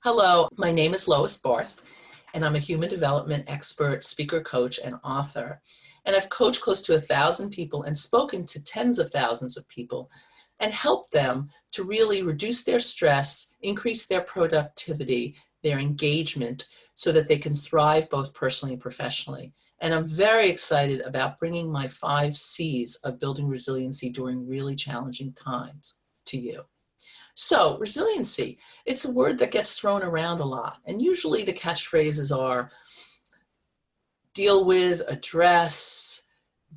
Hello, my name is Lois Barth, and I'm a human development expert, speaker, coach, and author. And I've coached close to 1,000 people and spoken to tens of thousands of people and helped them to really reduce their stress, increase their productivity, their engagement, so that they can thrive both personally and professionally. And I'm very excited about bringing my 5 C's of building resiliency during really challenging times to you. So, resiliency, it's a word that gets thrown around a lot. And usually the catchphrases are deal with, address,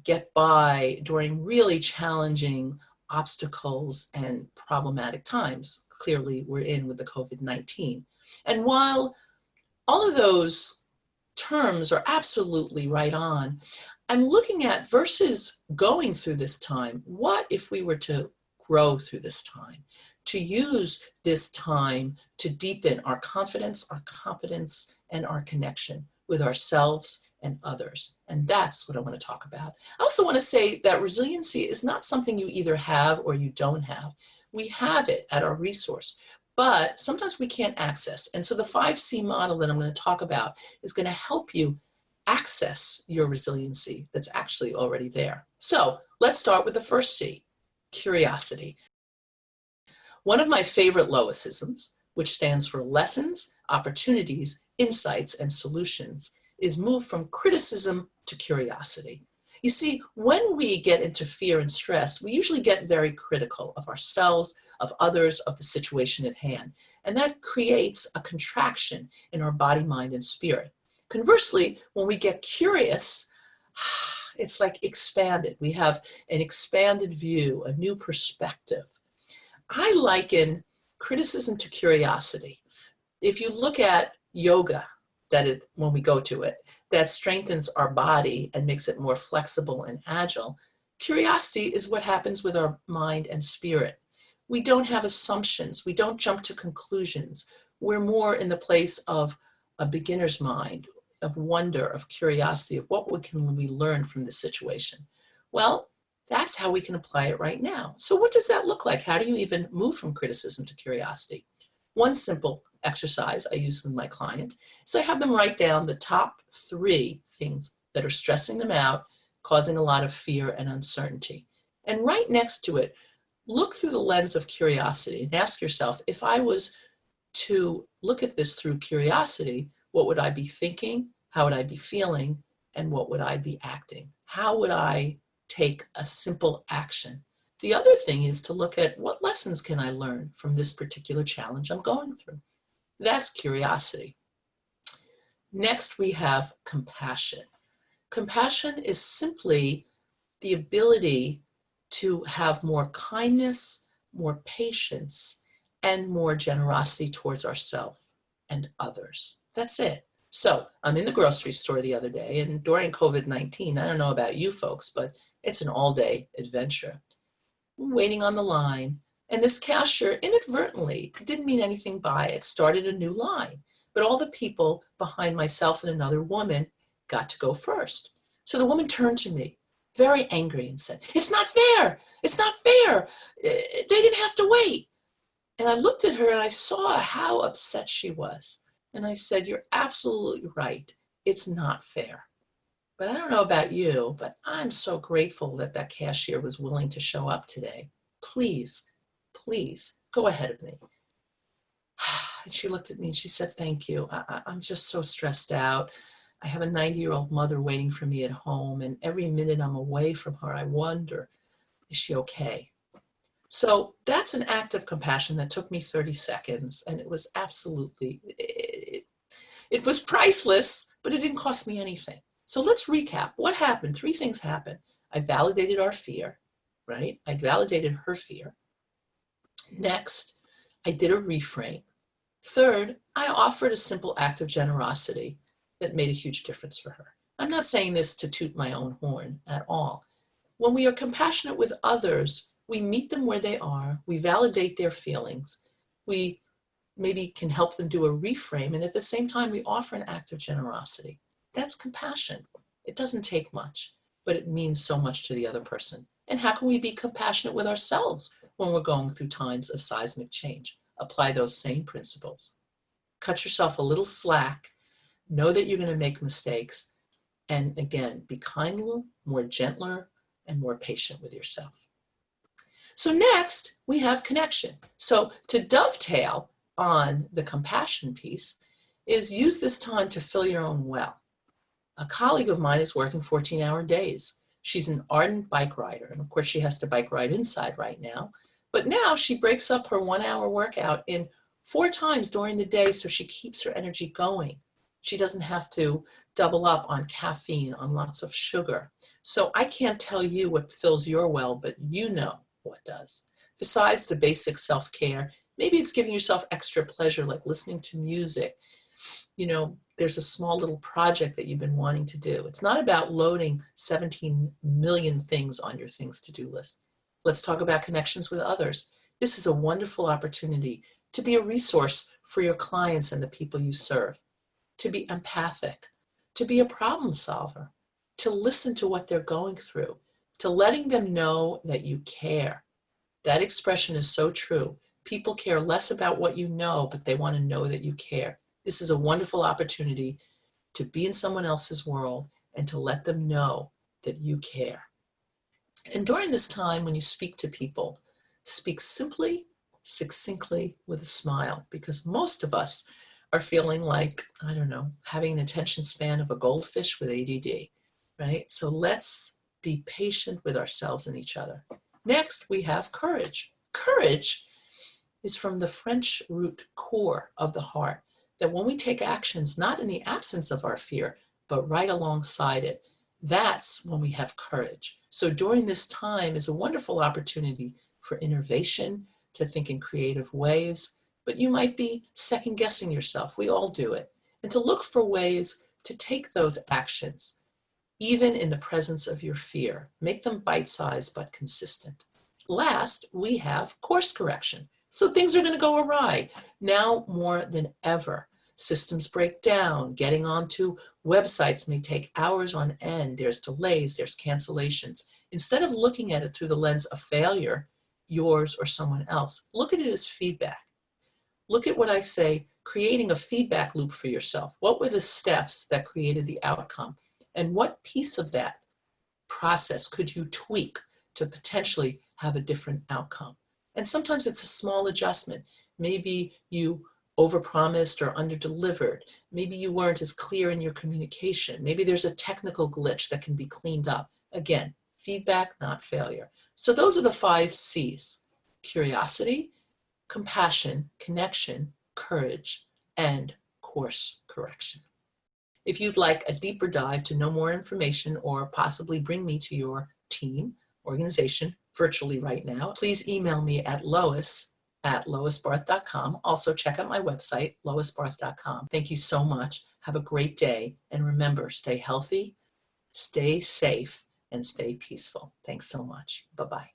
get by during really challenging obstacles and problematic times. Clearly, we're in with the COVID-19. And while all of those terms are absolutely right on, I'm looking at versus going through this time, what if we were to grow through this time, to use this time to deepen our confidence, our competence, and our connection with ourselves and others. And that's what I want to talk about. I also want to say that resiliency is not something you either have or you don't have. We have it at our resource, but sometimes we can't access. And so the 5C model that I'm going to talk about is going to help you access your resiliency that's actually already there. So let's start with the first C, curiosity. One of my favorite Loisisms, which stands for lessons, opportunities, insights, and solutions, is move from criticism to curiosity. You see, when we get into fear and stress, we usually get very critical of ourselves, of others, of the situation at hand. And that creates a contraction in our body, mind, and spirit. Conversely, when we get curious, it's like expanded. We have an expanded view, a new perspective. I liken criticism to curiosity. If you look at yoga, when we go to it, that strengthens our body and makes it more flexible and agile. Curiosity is what happens with our mind and spirit. We don't have assumptions. We don't jump to conclusions. We're more in the place of a beginner's mind, of wonder, of curiosity, of what can we learn from this situation. Well, that's how we can apply it right now. So what does that look like? How do you even move from criticism to curiosity? One simple exercise I use with my client is I have them write down the top 3 things that are stressing them out, causing a lot of fear and uncertainty. And right next to it, look through the lens of curiosity and ask yourself, if I was to look at this through curiosity, what would I be thinking? How would I be feeling? And what would I be acting? How would I take a simple action? The other thing is to look at what lessons can I learn from this particular challenge I'm going through. That's curiosity. Next, we have compassion. Compassion is simply the ability to have more kindness, more patience, and more generosity towards ourselves and others. That's it. So I'm in the grocery store the other day, and during COVID-19, I don't know about you folks, but it's an all-day adventure. I'm waiting on the line, and this cashier inadvertently, didn't mean anything by it, started a new line. But all the people behind myself and another woman got to go first. So the woman turned to me, very angry, and said, "It's not fair. It's not fair. They didn't have to wait." And I looked at her and I saw how upset she was. And I said, "You're absolutely right. It's not fair. But I don't know about you, but I'm so grateful that that cashier was willing to show up today. Please, please go ahead of me." And she looked at me and she said, "Thank you. I'm just so stressed out. I have a 90-year-old mother waiting for me at home, and every minute I'm away from her, I wonder, is she okay?" So that's an act of compassion that took me 30 seconds, and it was absolutely, it was priceless, but it didn't cost me anything. So let's recap. What happened? 3 things happened. I validated our fear, right? I validated her fear. Next, I did a reframe. Third, I offered a simple act of generosity that made a huge difference for her. I'm not saying this to toot my own horn at all. When we are compassionate with others, we meet them where they are, we validate their feelings, we maybe can help them do a reframe, and at the same time, we offer an act of generosity. That's compassion. It doesn't take much, but it means so much to the other person. And how can we be compassionate with ourselves when we're going through times of seismic change? Apply those same principles. Cut yourself a little slack. Know that you're going to make mistakes. And again, be kinder, more gentler, and more patient with yourself. So next, we have connection. So to dovetail on the compassion piece is use this time to fill your own well. A colleague of mine is working 14-hour days. She's an ardent bike rider, and of course she has to bike ride inside right now. But now she breaks up her 1-hour workout in 4 times during the day so she keeps her energy going. She doesn't have to double up on caffeine, on lots of sugar. So I can't tell you what fills your well, but you know what does. Besides the basic self-care, maybe it's giving yourself extra pleasure, like listening to music. You know, there's a small little project that you've been wanting to do. It's not about loading 17 million things on your things to do list. Let's talk about connections with others. This is a wonderful opportunity to be a resource for your clients and the people you serve, to be empathic, to be a problem solver, to listen to what they're going through, to letting them know that you care. That expression is so true. People care less about what you know, but they want to know that you care. This is a wonderful opportunity to be in someone else's world and to let them know that you care. And during this time, when you speak to people, speak simply, succinctly, with a smile, because most of us are feeling like, I don't know, having an attention span of a goldfish with ADD, right? So let's be patient with ourselves and each other. Next, we have courage. Courage is from the French root core of the heart, that when we take actions, not in the absence of our fear, but right alongside it, that's when we have courage. So during this time is a wonderful opportunity for innovation, to think in creative ways, but you might be second guessing yourself. We all do it. And to look for ways to take those actions, even in the presence of your fear. Make them bite-sized but consistent. Last, we have course correction. So things are going to go awry now more than ever. Systems break down. Getting onto websites may take hours on end. There's delays, there's cancellations. Instead of looking at it through the lens of failure, yours or someone else, look at it as feedback. Look at what I say, creating a feedback loop for yourself. What were the steps that created the outcome? And what piece of that process could you tweak to potentially have a different outcome? And sometimes it's a small adjustment. Maybe you overpromised or underdelivered. Maybe you weren't as clear in your communication. Maybe there's a technical glitch that can be cleaned up. Again, feedback, not failure. So those are the 5 C's: curiosity, compassion, connection, courage, and course correction. If you'd like a deeper dive to know more information or possibly bring me to your team, organization, virtually right now, please email me at lois@loisbarth.com. Also check out my website, loisbarth.com. Thank you so much. Have a great day. And remember, stay healthy, stay safe, and stay peaceful. Thanks so much. Bye-bye.